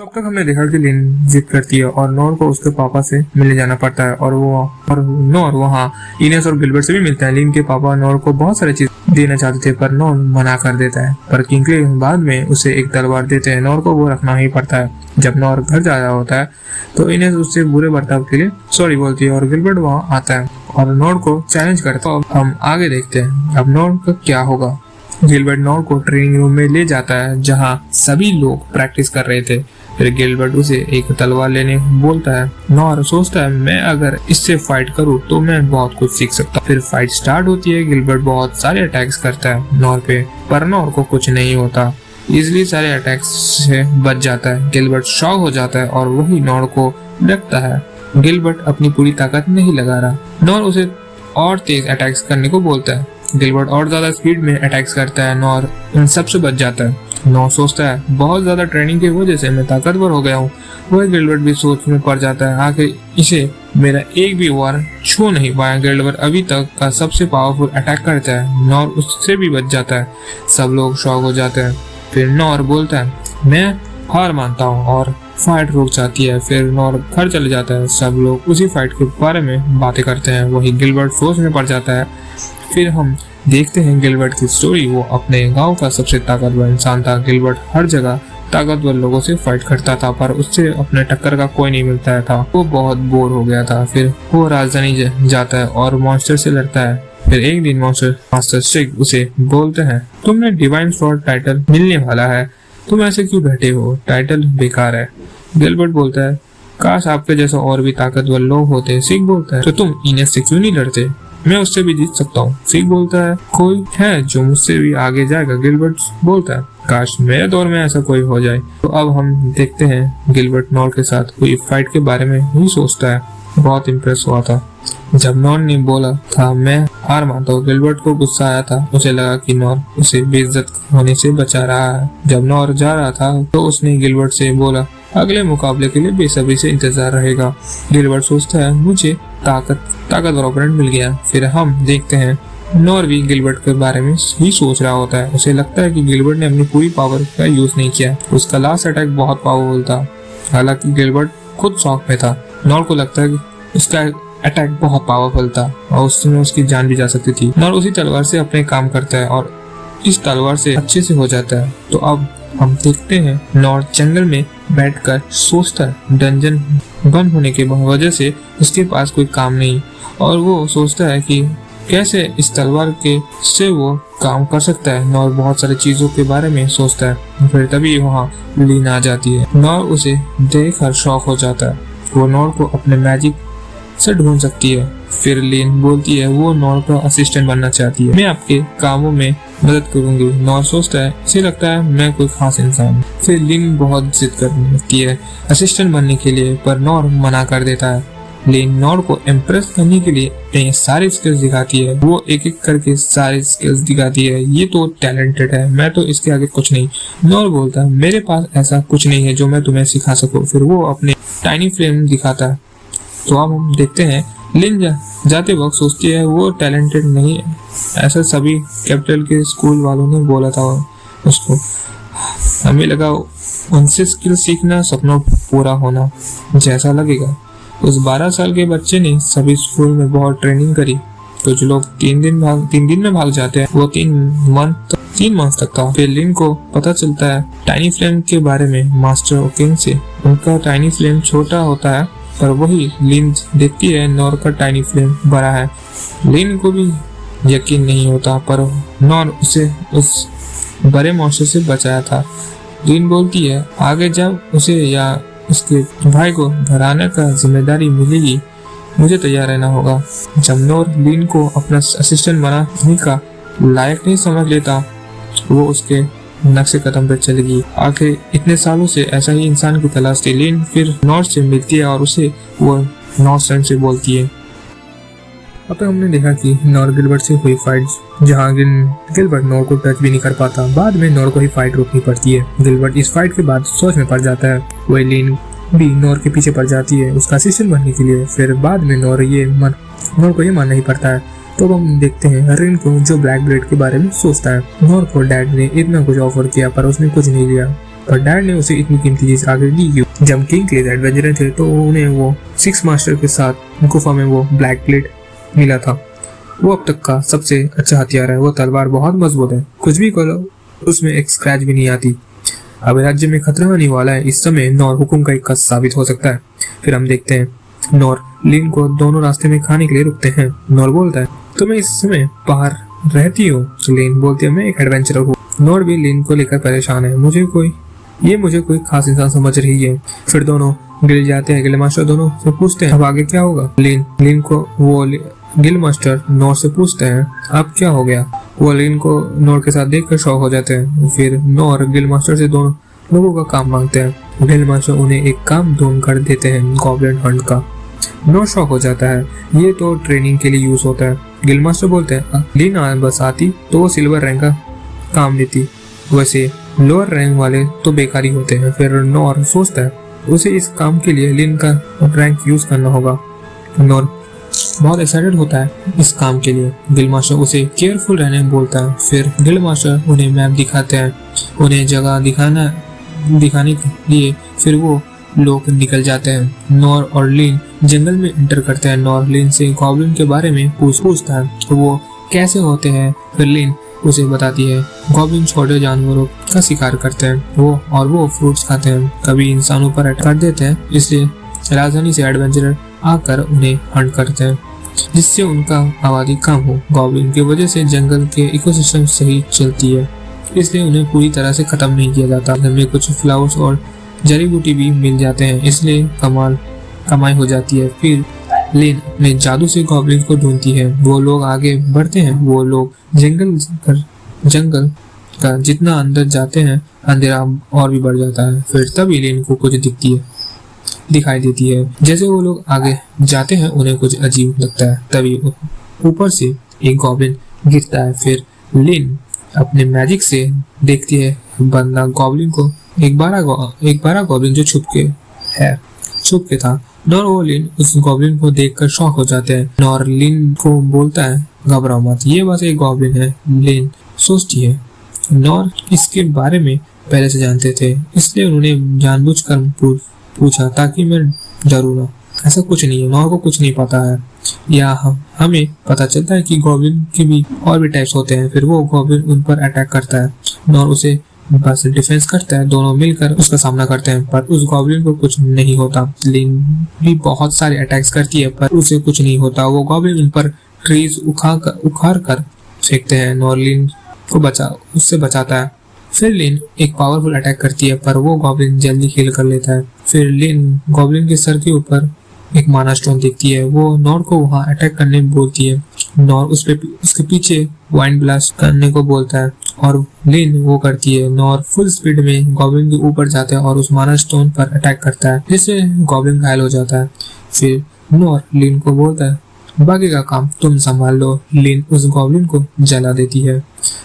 तब तक हमने देखा कि लिन जिद करती है और नॉर को उसके पापा से मिलने जाना पड़ता है और नॉर वहाँ इनेस और गिलबर्ट से भी मिलता है। लिन के पापा नॉर को बहुत सारी चीज देना चाहते थे पर नॉर मना कर देता है, पर किंगले बाद में उसे एक तलवार देते हैं। नॉर को वो रखना ही पड़ता है। जब नॉर घर जा रहा होता है तो इनेस उससे बुरे बर्ताव के लिए सॉरी बोलती है और गिलबर्ट वहाँ आता है और नॉर को चैलेंज करता है। अब हम आगे देखते हैं अब नॉर का क्या होगा। गिलबर्ट नॉर को ट्रेनिंग रूम में ले जाता है जहाँ सभी लोग प्रैक्टिस कर रहे थे। फिर गिलबर्ट उसे एक तलवार लेने बोलता है। नॉर सोचता है मैं अगर इससे फाइट करूं तो मैं बहुत कुछ सीख सकता हूं। फिर फाइट स्टार्ट होती है। गिलबर्ट बहुत सारे अटैक्स करता है नॉर पे, पर नॉर को कुछ नहीं होता, इजली सारे अटैक्स से बच जाता है। गिलबर्ट शॉक हो जाता है और वही नॉर को रखता है। गिलबर्ट अपनी पूरी ताकत नहीं लगा रहा। नॉर उसे और तेज अटैक्स करने को बोलता है। गिलबर्ट और ज्यादा स्पीड में अटैक्स करता है। नॉर इन सबसे बच जाता है। नॉर सोचता है बहुत ज्यादा ट्रेनिंग की वजह से मैं ताकतवर हो गया हूँ। वह गिलबर्ट भी सोच में पड़ जाता है आखिर इसे मेरा एक भी वार छू नहीं पाया। गिलबर्ट अभी तक का सबसे पावरफुल अटैक करता है। नॉर उससे भी बच जाता है। सब लोग शॉक हो जाते हैं। फिर नॉर बोलता है मैं हार मानता हूँ और फाइट रुक जाती है। फिर नॉर घर चले जाता है। सब लोग उसी फाइट के बारे में बातें करते हैं। वही गिलबर्ट सोच में पड़ जाता है। फिर हम देखते हैं गिलबर्ट की स्टोरी। वो अपने गांव का सबसे ताकतवर इंसान था। गिलबर्ट हर जगह ताकतवर लोगों से फाइट करता था पर उससे अपने टक्कर का कोई नहीं मिलता था। वो बहुत बोर हो गया था। फिर वो राजधानी जाता है और मॉन्स्टर से लड़ता है। फिर एक दिन मास्टर स्ट्रिग उसे बोलते हैं तुमने डिवाइन स्वॉर्ड टाइटल मिलने वाला है, तुम ऐसे क्यों बैठे हो, टाइटल बेकार है। गिलबर्ट बोलता है काश आपके जैसा और भी ताकतवर लोग होते। स्ट्रिग बोलता है तो तुम इनेस से क्यों नहीं लड़ते, मैं उससे भी जीत सकता हूँ। स्ट्रिग बोलता है कोई है जो मुझसे भी आगे जाएगा। गिलबर्ट बोलता है काश मेरे दौर में ऐसा कोई हो जाए। तो अब हम देखते हैं गिलबर्ट नॉर के साथ हुई फाइट के बारे में ही सोचता है। बहुत इम्प्रेस हुआ था जब नॉर ने बोला था मैं हार मानता हूँ। गिलबर्ट को गुस्सा आया था। उसे लगा कि नॉर उसे बेइज्जत होने से बचा रहा है। जब नॉर जा रहा था तो उसने गिलबर्ट से बोला अगले मुकाबले के लिए बेसब्री से इंतजार रहेगा। गिलबर्ट सोचता है मुझे ताकतवर ओपोनेंट मिल गया। फिर हम देखते हैं नॉर भी गिलबर्ट के बारे में ही सोच रहा होता है। उसे लगता है कि गिलबर्ट ने अपनी पूरी पावर का यूज नहीं किया। उसका लास्ट अटैक बहुत पावरफुल था। हालांकि गिलबर्ट खुद शॉक में था। नॉर को लगता है कि उसका अटैक बहुत पावरफुल था और उसमें उसकी जान भी जा सकती थी। नॉर उसी तलवार से अपने काम करता है और इस तलवार से अच्छे से हो जाता है। तो अब हम देखते हैं नॉर जंगल में बैठकर सोचता है डंजन बंद होने के वजह से उसके पास कोई काम नहीं और वो सोचता है कि कैसे इस तलवार के से वो काम कर सकता है। नॉर बहुत सारी चीजों के बारे में सोचता है। फिर तभी वहाँ लिन आ जाती है। नॉर उसे देखकर शॉक हो जाता है। वो नॉर को अपने मैजिक से ढूंढ सकती है। फिर लिन बोलती है वो नॉर का असिस्टेंट बनना चाहती है। मैं आपके कामों में मदद करूंगी। नॉर सोचता है इसे लगता है मैं कोई खास इंसान हूँ। फिर लिन बहुत जिद करने लगती है असिस्टेंट बनने के लिए, पर नॉर मना कर देता है। लिन नॉर को इम्प्रेस करने के लिए अपने सारे स्किल्स दिखाती है। वो एक एक करके सारे स्किल्स दिखाती है। ये तो टैलेंटेड है, मैं तो इसके आगे कुछ नहीं। नॉर बोलता है मेरे पास ऐसा कुछ नहीं है जो मैं तुम्हें सिखा सकूं। फिर वो अपने टाइनी फ्लेम दिखाता है। तो अब हम देखते हैं लिन जाते वक्त सोचती है वो टैलेंटेड नहीं है। ऐसा सभी कैपिटल के स्कूल वालों ने बोला था उसको। हमें लगा उनसे स्किल सीखना सपनों पूरा होना जैसा लगेगा। उस 12 साल के बच्चे ने सभी स्कूल में बहुत ट्रेनिंग करी। कुछ लोग 3 दिन में भाग जाते हैं। वो 3 मंथ तक था। फिर लिन को पता चलता है टाइनी फ्लेम के बारे में मास्टर ओकिंग से। उनका टाइनी फ्लेम छोटा होता है पर वही लिन देखती है नॉर का टाइनी फ्लेम बड़ा है। लिन को भी यकीन नहीं होता पर नॉर उसे उस बड़े मॉन्स्टर से बचाया था। लिन बोलती है आगे जब उसे या उसके भाई को घराने का जिम्मेदारी मिलेगी मुझे तैयार रहना होगा। जब नॉर लिन को अपना असिस्टेंट बनाने का लायक नहीं समझ लेता वो उसके नक्शे कदम पर चलेगी। आखिर इतने सालों से ऐसा ही इंसान की तलाश थी। लिन फिर नॉर से मिलती है और उसे वो नॉर से बोलती है। अब तक हमने देखा कि नॉर गिलबर्ट से हुई फाइट जहाँ गिलबर्ट नॉर को टच भी नहीं कर पाता। बाद में नॉर को ही फाइट रोकनी पड़ती है। गिलबर्ट इस फाइट के बाद सोच में पड़ जाता है। वही लिन भी नॉर के पीछे पड़ जाती है उसका असिस्टेंट बनने के लिए। फिर बाद में नॉर को ये मानना ही पड़ता है। तो हम देखते हैं रिन को जो ब्लैक ब्लेड के बारे में सोचता है। नॉर को डैड ने इतना कुछ ऑफर किया पर उसने कुछ नहीं लिया। पर डैड ने उसे इतनी कीमती चीज आगे दी क्यों? जब किंग क्लेज एडवेंचरर थे तो उन्हें वो सिक्स मास्टर के साथ गुफा में वो ब्लैक प्लेट मिला था। वो अब तक का सबसे अच्छा हथियार है। वो तलवार बहुत मजबूत है, कुछ भी करो उसमें एक स्क्रैच भी नहीं आती। अब राज्य में खतरा आने वाला है। इस समय नॉर हुकुम का एक कस साबित हो सकता है। फिर हम देखते हैं नॉर लिन को दोनों रास्ते में खाने के लिए रुकते हैं। नॉर बोलता है तुम्हें इस समय बाहर रहती हो? लिन बोलती है मैं एक एडवेंचरर हूँ। नॉर भी लिन को लेकर परेशान है। मुझे कोई खास इंसान समझ रही है। फिर दोनों गिल जाते हैं। गिल मास्टर दोनों से पूछते हैं अब आगे क्या होगा। लिन को वो गिल मास्टर नॉर से पूछते हैं अब क्या हो गया। वो लिन को नॉर के साथ देखकर शॉक हो जाते हैं। फिर नॉर गिल मास्टर से दोनों लोगों का काम मांगते हैं। गिल मास्टर उन्हें एक काम ढूंढ कर देते हैं, गॉब्लिन हंट का। नॉर शॉक हो जाता है, ये तो ट्रेनिंग के लिए यूज होता है। गिल मास्टर बोलते हैं लिन बस आती तो वो सिल्वर रैंक का काम लेती, वैसे लोअर रैंक वाले तो बेकारी होते हैं। फिर नॉर सोचता है उसे इस काम के लिए लिन का रैंक यूज करना होगा। नॉर बहुत एक्साइटेड होता है इस काम के लिए। गिल मास्टर उसे केयरफुल रहने बोलता है। फिर गिल मास्टर उन्हें मैप दिखाते हैं, उन्हें जगह दिखाने के लिए। फिर वो लोग निकल जाते हैं। नॉर और लिन जंगल में एंटर करते हैं। नॉर लिन से गॉब्लिन के बारे में पूछता है तो वो कैसे होते हैं। फिर लिन उसे बताती है गॉब्लिन छोटे जानवरों का शिकार करते हैं वो फ्रूट्स खाते हैं, कभी इंसानों पर अटैक कर देते हैं, इसलिए राजधानी से एडवेंचरर आकर उन्हें हंट करते हैं जिससे उनका आबादी कम हो। गॉब्लिन की वजह से जंगल के इकोसिस्टम सही चलती है, इसलिए उन्हें पूरी तरह से खत्म नहीं किया जाता। घर में कुछ फ्लावर्स और जड़ी बूटी भी मिल जाते हैं, इसलिए कमाई हो जाती है। फिर लिन अपने जादू से गॉब्लिन को ढूंढती है। वो लोग आगे बढ़ते हैं। वो लोग जंगल का जितना अंदर जाते हैं अंधेरा और भी बढ़ जाता है। फिर तभी लिन को कुछ दिखाई देती है। जैसे वो लोग आगे जाते हैं उन्हें कुछ अजीब लगता है। तभी ऊपर से एक गॉब्लिन गिरता है। फिर लिन अपने मैजिक से देखती है बंदा गॉब्लिन को एक बारह गॉब्लिन जो छुप के था। नॉर और लिन उस गॉब्लिन को देखकर शॉक हो जाते हैं। नॉर लिन को बोलता है घबराओ मत, ये बस एक गॉब्लिन है। लिन सोचती है नॉर इसके बारे में पहले से जानते थे, इसलिए उन्होंने जानबूझकर पूछा ताकि मैं डरूं ना। ऐसा कुछ नहीं है, नॉर को कुछ नहीं पता है। या हमें पता चलता है कि गॉब्लिन के भी और भी टाइप्स होते हैं। फिर वो गॉब्लिन उन पर अटैक करता है। नॉर उसे बस डिफेंस करता है। दोनों मिलकर उसका सामना करते हैं पर उस गॉब्लिन को कुछ नहीं होता। लिन भी बहुत सारे अटैक्स करती है पर उसे कुछ नहीं होता। वो गॉब्लिन उन पर ट्रीज उखाड़ कर फेंकते हैं। नॉर लिन को उससे बचाता है। फिर लिन एक पावरफुल अटैक करती है पर वो गॉब्लिन जल्दी हील कर लेता है। फिर लिन गॉब्लिन के सर के ऊपर एक माना स्टोन देखती है। वो नॉर को वहां अटैक करने बोलती है। नॉर उसके पीछे वाइंड ब्लास्ट करने को बोलता है और लिन वो करती है। नॉर फुल स्पीड में गॉब्लिन के ऊपर जाता है और उस माना स्टोन पर अटैक करता है जिससे गॉब्लिन घायल हो जाता है। फिर नॉर लिन को बोलता है बाकी का काम तुम संभाल लो। लिन उस गॉब्लिन को जला देती है।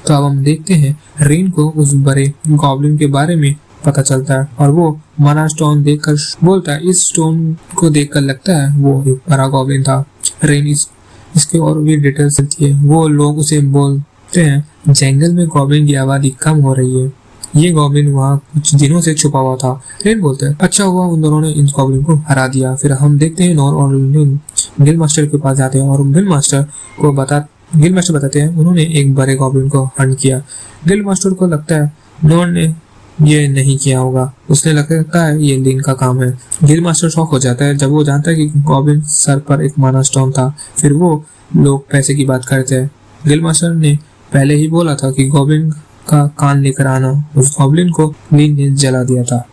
तो अब हम देखते हैं रिन को उस बड़े गॉब्लिन के बारे में पता चलता है और वो माना स्टोन देखकर बोलता है इस स्टोन को देखकर लगता है वो एक बड़ा गॉब्लिन था। रिन इसके और भी डिटेल्स देती है। वो लोग उसे बोलते हैं जंगल में गॉब्लिन की आबादी कम हो रही है, ये गॉब्लिन वहाँ कुछ दिनों से छुपा हुआ था। रिन बोलते हैं अच्छा हुआ उन दोनों ने इन गॉब्लिन को हरा दिया। फिर हम देखते हैं नॉर और लिन गिल मास्टर के पास जाते हैं और गिल मास्टर बताते हैं उन्होंने एक बड़े गॉब्लिन को हंट किया। गिल मास्टर को लगता है नॉर ने ये नहीं किया होगा, उसने लगता है ये लिन का काम है। गिल मास्टर शॉक हो जाता है जब वो जानता है कि गॉब्लिन सर पर एक माना स्टोन था। फिर वो लोग पैसे की बात करते हैं। गिल मास्टर ने पहले ही बोला था कि गॉब्लिन का कान लेकर आना। उस गॉब्लिन को लिन ने जला दिया था।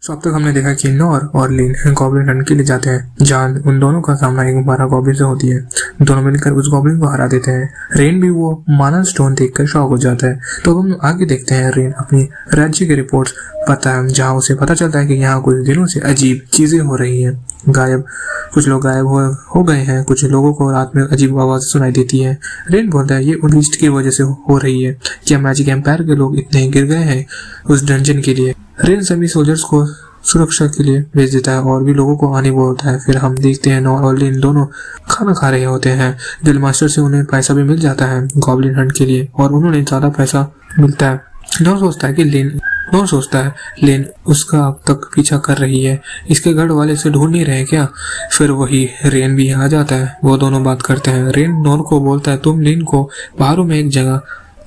तो अब तक हमने देखा कि नॉर और लिन गॉब्लिन हंट के लिए जाते हैं जहाँ उन दोनों का सामना एक 12 गॉब्लिन से होती है। दोनों मिलकर उस गॉब्लिन को हरा देते हैं। रेन भी वो माना स्टोन देखकर शॉक हो जाता है। तो हम आगे देखते हैं रेन अपनी राज्य की रिपोर्ट्स पता है जहाँ उसे पता चलता है कि यहाँ कुछ दिनों से अजीब चीजें हो रही है। कुछ लोग गायब हो गए हैं, कुछ लोगों को रात में अजीब आवाज सुनाई देती है। रेन बोलता है ये उन ईस्ट की वजह से हो रही है। क्या मैजिक एम्पायर के लोग इतने गिर गए हैं उस डंजन के लिए? रेन सभी सोल्जर्स को सुरक्षा के लिए भेज देता है और भी लोगों को आने बोलता है। फिर हम देखते हैं नॉर और लिन दोनों खाना खा रहे होते हैं। गिल मास्टर से उन्हें पैसा भी मिल जाता है गॉब्लिन हंट के लिए और उन्होंने ज्यादा पैसा मिलता है। नॉर सोचता है कि लिन नॉर सोचता है लिन उसका अब तक पीछा कर रही है, इसके घर वाले इसे ढूंढ नहीं रहे क्या। फिर वही रेन भी आ जाता है, वो दोनों बात करते हैं। रेन नॉर को बोलता है तुम लिन को पहाड़ों में एक जगह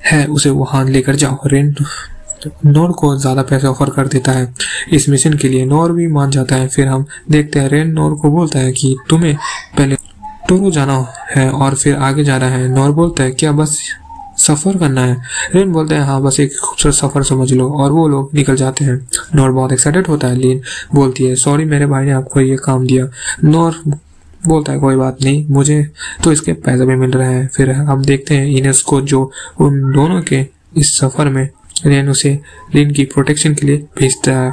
है उसे वहां लेकर जाओ। रेन नॉर को ज्यादा पैसे ऑफर कर देता है इस मिशन के लिए। नॉर भी मान जाता है। फिर हम देखते हैं रेन नॉर को बोलता है कि तुम्हें पहले टोरो जाना है और फिर आगे जाना है। नॉर बोलता है क्या बस सफर करना है। रेन बोलते हैं हाँ बस एक खूबसूरत सफर समझ लो, और वो लोग निकल जाते हैं। नॉर बहुत एक्साइटेड होता है। लिन बोलती है सॉरी मेरे भाई ने आपको ये काम दिया। नॉर बोलता है कोई बात नहीं, मुझे तो इसके पैसे भी मिल रहे हैं। फिर हम देखते हैं इनेस को जो उन दोनों के इस सफर में रेन उसे लिन की प्रोटेक्शन के लिए भेजता है।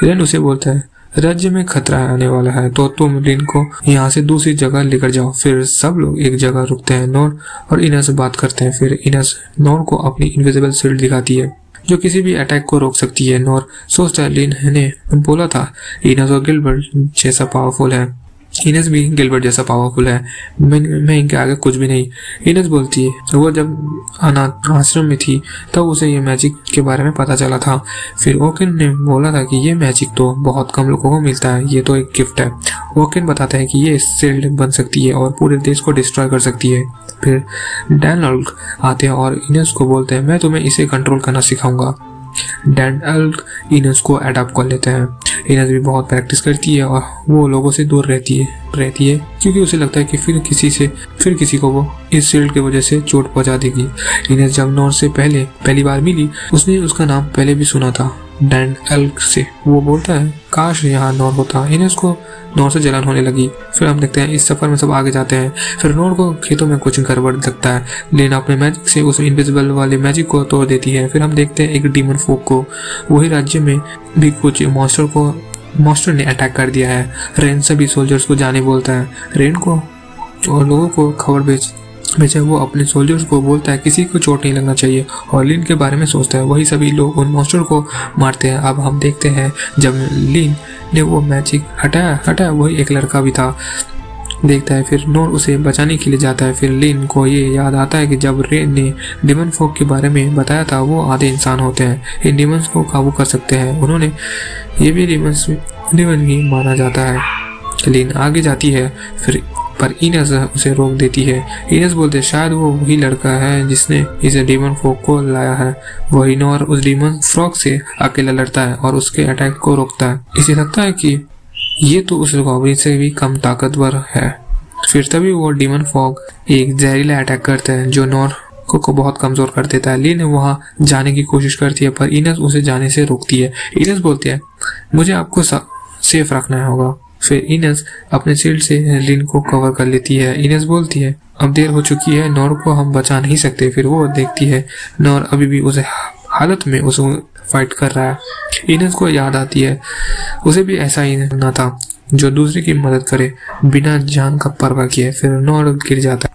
रेन उसे बोलता है राज्य में खतरा आने वाला है तो तुम लिन को यहाँ से दूसरी जगह लेकर जाओ। फिर सब लोग एक जगह रुकते हैं। नॉर और इनेस बात करते हैं। फिर इनेस नॉर को अपनी इनविजिबल शील्ड दिखाती है जो किसी भी अटैक को रोक सकती है। नॉर सोचता है लिन ने बोला था इनेस और गिलबर्ट जैसा पावरफुल है, इनेस भी गिलबर्ट जैसा पावरफुल है, मैं इनके आगे कुछ भी नहीं। इनेस बोलती है वो जब अनाथ आश्रम में थी तब उसे ये मैजिक के बारे में पता चला था। फिर ओकिन ने बोला था कि ये मैजिक तो बहुत कम लोगों को मिलता है, ये तो एक गिफ्ट है। ओकिन बताता है कि ये शील्ड बन सकती है और पूरे देश को डिस्ट्रॉय कर सकती है। फिर डैन आते हैं और इनेस को बोलते हैं मैं तुम्हें इसे कंट्रोल करना सिखाऊंगा। डैन इनेस को अडॉप्ट कर लेते हैं। इनेस भी बहुत प्रैक्टिस करती है और वो लोगों से दूर रहती है क्योंकि उसे लगता है कि फिर किसी को वो इस शील्ड की वजह से चोट पहुंचा देगी। इनेस जब नॉर से पहली बार मिली उसने उसका नाम पहले भी सुना था डैन एल्क से। वो बोलता है काश यहाँ नॉर होता। इनेस को नॉर से जलन होने लगी। फिर हम देखते हैं इस सफर में सब आगे जाते हैं। फिर नॉर को खेतों में कुछ गड़बड़ लगता है। लेन अपने मैजिक से उस इनविजिबल वाले मैजिक को तोड़ देती है। फिर हम देखते हैं एक डीमन फोक को, वही राज्य में भी कुछ मॉन्स्टर ने अटैक कर दिया है। रेन सभी सोल्जर्स को जाने बोलता है। रेन को और लोगों को खबर भेजे वो अपने सोल्जर्स को बोलता है किसी को चोट नहीं लगना चाहिए और लिन के बारे में सोचता है। वही सभी लोग उन मॉन्स्टर को मारते हैं। अब हम देखते हैं जब लिन ने वो मैजिक हटाया वही एक लड़का भी था देखता है। फिर नॉर उसे बचाने के लिए जाता है। फिर लिन को ये याद आता है कि जब रेन ने डिमन फोक के बारे में बताया था वो आधे इंसान होते हैं, इन डिमंस को काबू कर सकते हैं। उन्होंने ये भी डिमन ही माना जाता है। लिन आगे जाती है पर इनेस उसे रोक देती है। इनेस बोलते शायद वो वही लड़का है जिसने इसे डीमन फोक को लाया है। वही नॉर उस डीमन फ्रॉग से अकेला लड़ता है और उसके अटैक को रोकता है। इसे लगता है कि ये तो उस गॉब्लिन से भी कम ताकतवर है। फिर तभी वो डीमन फॉग एक जहरीला अटैक करता है जो नॉर को बहुत कमजोर कर देता है। लिन वहां जाने की कोशिश करती है पर इनेस उसे जाने से रोकती है। इनेस बोलती है मुझे आपको सेफ रखना होगा। फिर इनेस अपने शील्ड से लिन को कवर कर लेती है। इनेस बोलती है अब देर हो चुकी है, नॉर को हम बचा नहीं सकते। फिर वो देखती है नॉर अभी भी उस हालत में उसे फाइट कर रहा है। इनेस को याद आती है उसे भी ऐसा ही ना था जो दूसरे की मदद करे बिना जान का परवाह किए। फिर नॉर गिर जाता है।